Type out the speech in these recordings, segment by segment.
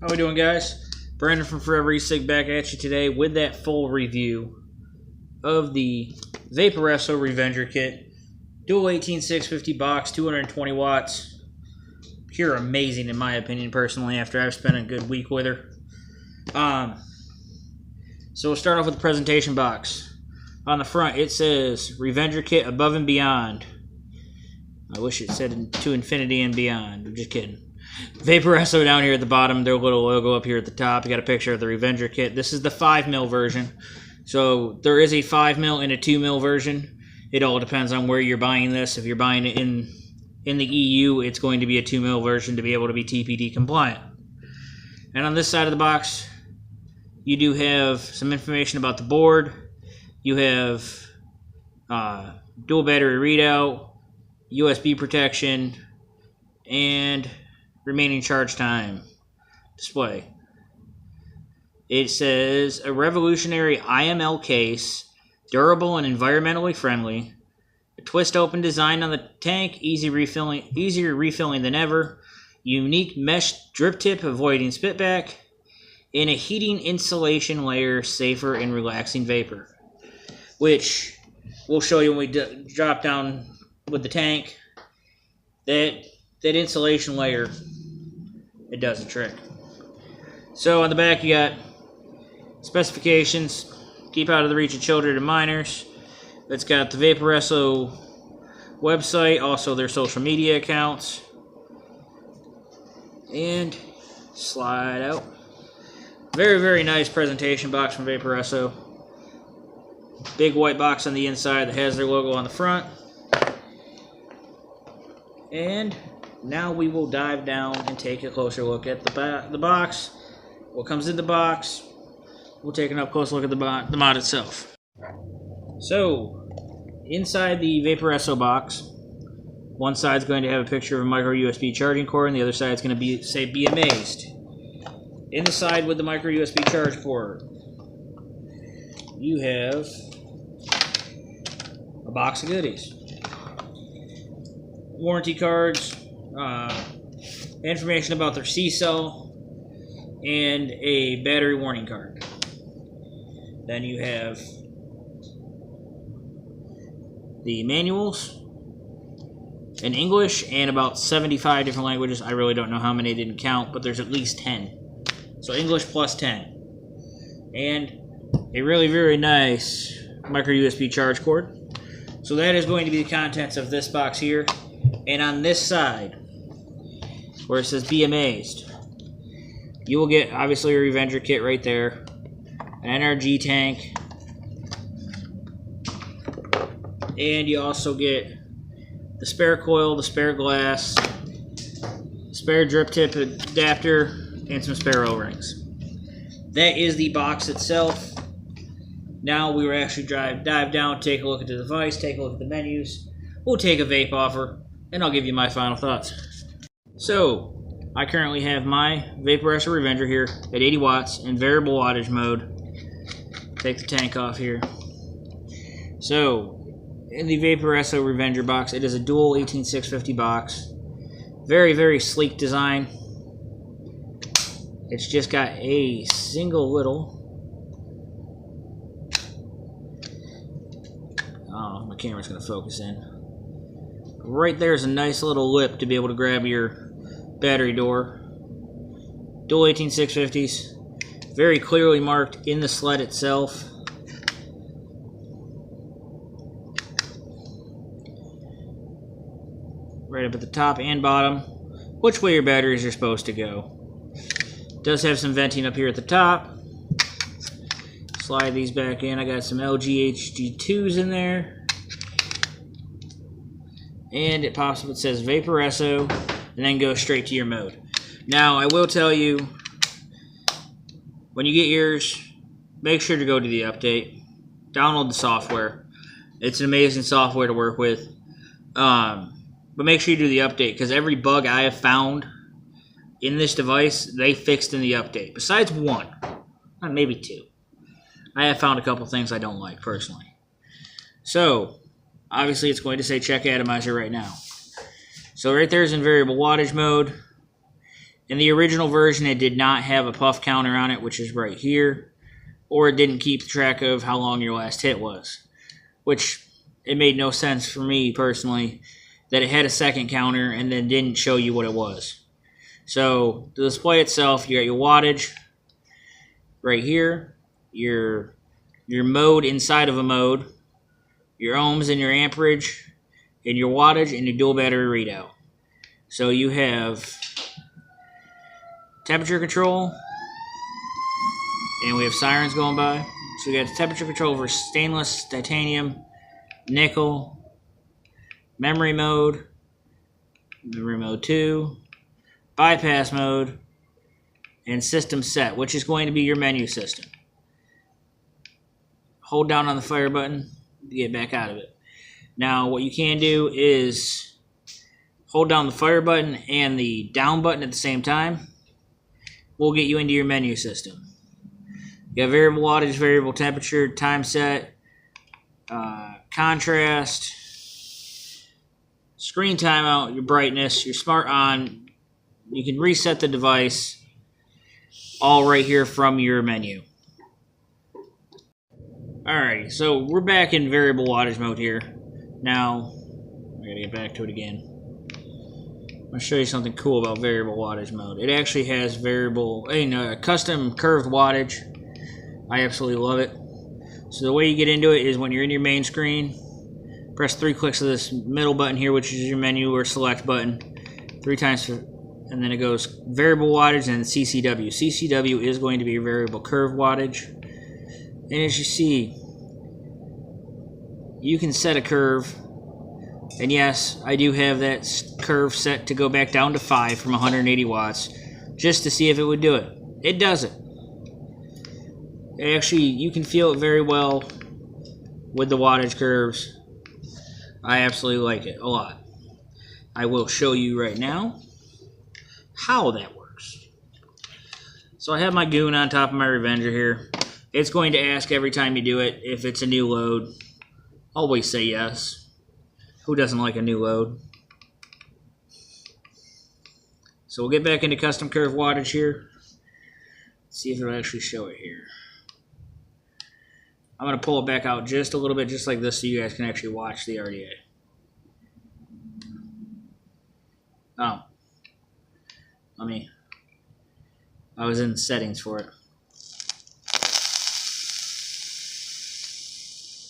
How we doing, guys? Brandon from Forever E-Cig back at you today with that full review of the Vapororesso Revenger Kit. Dual 18650 box, 220 watts. Pure amazing in my opinion personally after I've spent a good week with her. So we'll start off with the presentation box. On the front it says Revenger Kit Above and Beyond. I wish it said to infinity and beyond. I'm just kidding. Vapororesso down here at the bottom, their little logo up here at the top. You got a picture of the Revenger Kit. This is the 5mm version. So there is a 5mm and a 2mm version. It all depends on where you're buying this. If you're buying it in the EU, it's going to be a 2mm version to be able to be TPD compliant. And on this side of the box, you do have some information about the board. You have dual battery readout, USB protection, and remaining charge time display. It says a revolutionary IML case, durable and environmentally friendly. A twist open design on the tank, easier refilling than ever. Unique mesh drip tip avoiding spitback. And a heating insulation layer, safer and relaxing vapor. Which we'll show you when we drop down with the tank. That insulation layer, it does the trick. So on the back you got specifications, keep out of the reach of children and minors. It's got the Vapororesso website, also their social media accounts. And slide out. Very, very nice presentation box from Vapororesso. Big white box on the inside that has their logo on the front. And now we will dive down and take a closer look at the box, what comes in the box. We'll take an up-close look at the mod itself. So, inside the Vapororesso box, one side's going to have a picture of a micro USB charging cord, and the other side's going to say "Be Amazed." In the side with the micro USB charge port, you have a box of goodies. Warranty cards, information about their C-cell, and a battery warning card. Then you have the manuals in English and about 75 different languages. I really don't know how many, I didn't count, but there's at least 10. So English plus 10. And a really, very nice micro USB charge cord. So that is going to be the contents of this box here. And on this side, where it says "Be Amazed," you will get obviously a Revenger Kit right there, an NRG tank, and you also get the spare coil, the spare glass, spare drip tip adapter, and some spare O-rings. That is the box itself. Now we will actually dive down, take a look at the device, take a look at the menus. We'll take a vape offer, and I'll give you my final thoughts. So, I currently have my Vapororesso Revenger here at 80 watts in variable wattage mode. Take the tank off here. So, in the Vapororesso Revenger box, it is a dual 18650 box. Very, very sleek design. It's just got a single little... Oh, my camera's going to focus in. Right there is a nice little lip to be able to grab your battery door. Dual 18650s. Very clearly marked in the sled itself. Right up at the top and bottom, which way your batteries are supposed to go. It does have some venting up here at the top. Slide these back in. I got some LG HG2s in there. And it pops up, it says Vapororesso, and then goes straight to your mode. Now, I will tell you, when you get yours, make sure to go to the update. Download the software. It's an amazing software to work with. But make sure you do the update, because every bug I have found in this device, they fixed in the update. Besides one, maybe two. I have found a couple things I don't like, personally. So, obviously it's going to say check atomizer right now. So right there is in variable wattage mode. In the original version, it did not have a puff counter on it, which is right here, or it didn't keep track of how long your last hit was, which it made no sense for me personally that it had a second counter and then didn't show you what it was. So the display itself, you got your wattage right here, your mode inside of a mode, your ohms and your amperage, and your wattage and your dual battery readout. So you have temperature control, and we have sirens going by. So we got temperature control for stainless, titanium, nickel, memory mode 2, bypass mode, and system set, which is going to be your menu system. Hold down on the fire button to get back out of it. Now what you can do is hold down the fire button and the down button at the same time. We'll get you into your menu system. You got variable wattage, variable temperature, time set, contrast, screen timeout, your brightness, your smart on. You can reset the device all right here from your menu. Alrighty, so we're back in variable wattage mode here. Now, I gotta get back to it again. I'm going to show you something cool about variable wattage mode. It actually has custom curved wattage. I absolutely love it. So the way you get into it is when you're in your main screen, press 3 clicks of this middle button here, which is your menu or select button, 3 times, and then it goes variable wattage and CCW. CCW is going to be variable curve wattage. And as you see, you can set a curve. And yes, I do have that curve set to go back down to 5 from 180 watts, just to see if it would do it. It does it. Actually, you can feel it very well with the wattage curves. I absolutely like it a lot. I will show you right now how that works. So I have my goon on top of my Revenger here. It's going to ask every time you do it if it's a new load. Always say yes. Who doesn't like a new load? So we'll get back into custom curve wattage here. See if it'll actually show it here. I'm going to pull it back out just a little bit, just like this, so you guys can actually watch the RDA. Oh. I was in settings for it.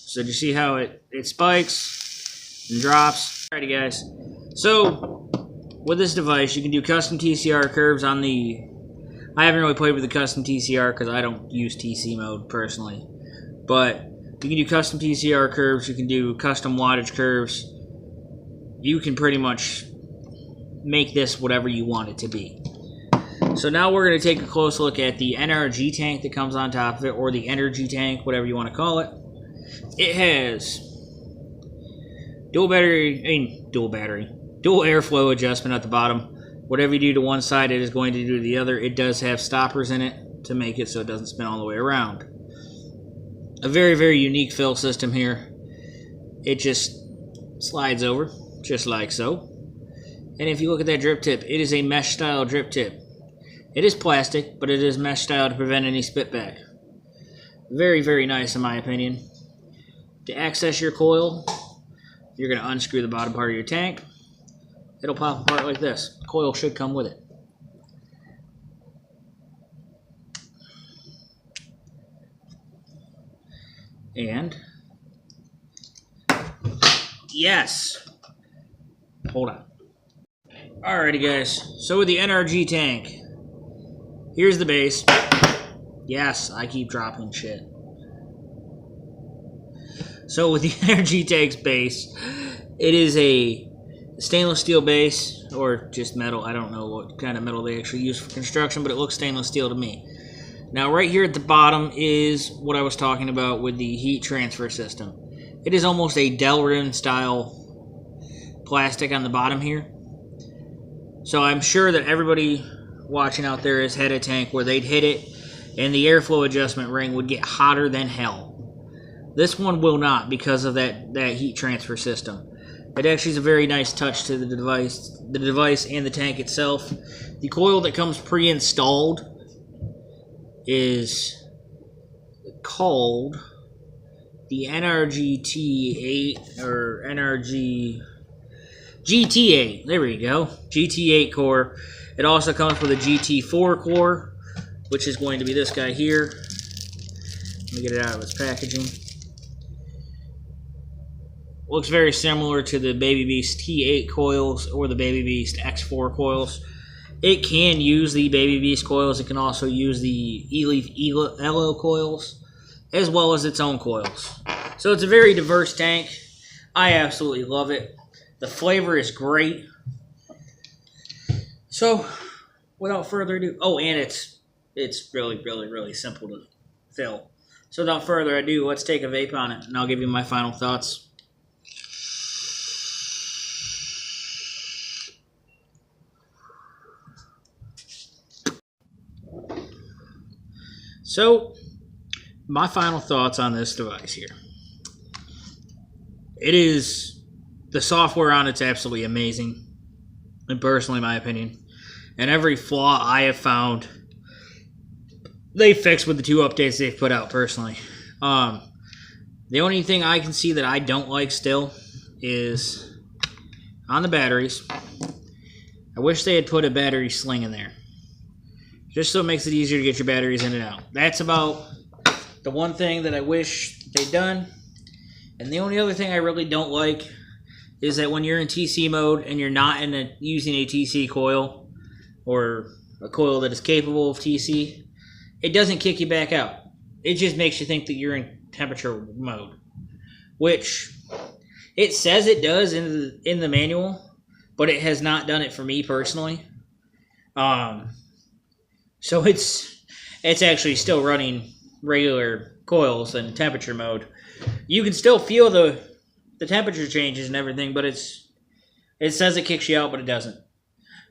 So do you see how it spikes and drops? Alrighty guys, so with this device you can do custom TCR curves on the... I haven't really played with the custom TCR because I don't use TC mode personally, but you can do custom TCR curves, you can do custom wattage curves. You can pretty much make this whatever you want it to be. So now we're going to take a close look at the NRG tank that comes on top of it, or the energy tank, whatever you want to call it. It has dual airflow adjustment at the bottom. Whatever you do to one side, it is going to do to the other. It does have stoppers in it to make it so it doesn't spin all the way around. A very, very unique fill system here. It just slides over, just like so. And if you look at that drip tip, it is a mesh style drip tip. It is plastic, but it is mesh style to prevent any spit back. Very, very nice in my opinion. To access your coil, you're going to unscrew the bottom part of your tank. It'll pop apart like this. The coil should come with it. And yes, hold on. Alrighty guys, so with the NRG tank, here's the base. Yes, I keep dropping shit. So with the NRG tank's base, it is a stainless steel base, or just metal. I don't know what kind of metal they actually use for construction, but it looks stainless steel to me. Now right here at the bottom is what I was talking about with the heat transfer system. It is almost a Delrin style plastic on the bottom here. So I'm sure that everybody watching out there has had a tank where they'd hit it and the airflow adjustment ring would get hotter than hell. This one will not, because of that heat transfer system. It actually is a very nice touch to the device and the tank itself. The coil that comes pre-installed is called the NRGT8 or NRG GT8. There we go. GT8 core. It also comes with a GT4 core, which is going to be this guy here. Let me get it out of its packaging. Looks very similar to the Baby Beast T8 coils or the Baby Beast X4 coils. It can use the Baby Beast coils. It can also use the E-Leaf Elo coils, as well as its own coils. So it's a very diverse tank. I absolutely love it. The flavor is great. So, without further ado, and it's really, really, really simple to fill. So without further ado, let's take a vape on it, and I'll give you my final thoughts. So, my final thoughts on this device here. The software on it's absolutely amazing, and personally, my opinion. And every flaw I have found, they fixed with the 2 updates they've put out, personally. The only thing I can see that I don't like still is on the batteries. I wish they had put a battery sling in there, just so it makes it easier to get your batteries in and out. That's about the one thing that I wish they'd done. And the only other thing I really don't like is that when you're in TC mode and you're not using a TC coil or a coil that is capable of TC, it doesn't kick you back out. It just makes you think that you're in temperature mode, which it says it does in the manual, but it has not done it for me personally. So it's actually still running regular coils in temperature mode. You can still feel the temperature changes and everything, but it says it kicks you out, but it doesn't.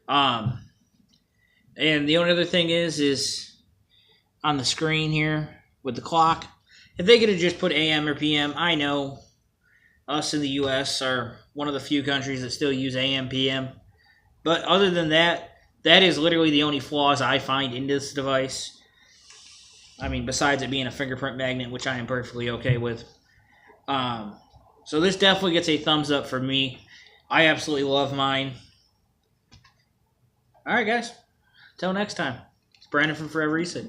And the only other thing is on the screen here with the clock, if they could have just put AM or PM, I know us in the U.S. are one of the few countries that still use AM, PM. But other than that, that is literally the only flaws I find in this device. I mean, besides it being a fingerprint magnet, which I am perfectly okay with. So this definitely gets a thumbs up for me. I absolutely love mine. Alright, guys. Until next time. It's Brandon from Forever Reset.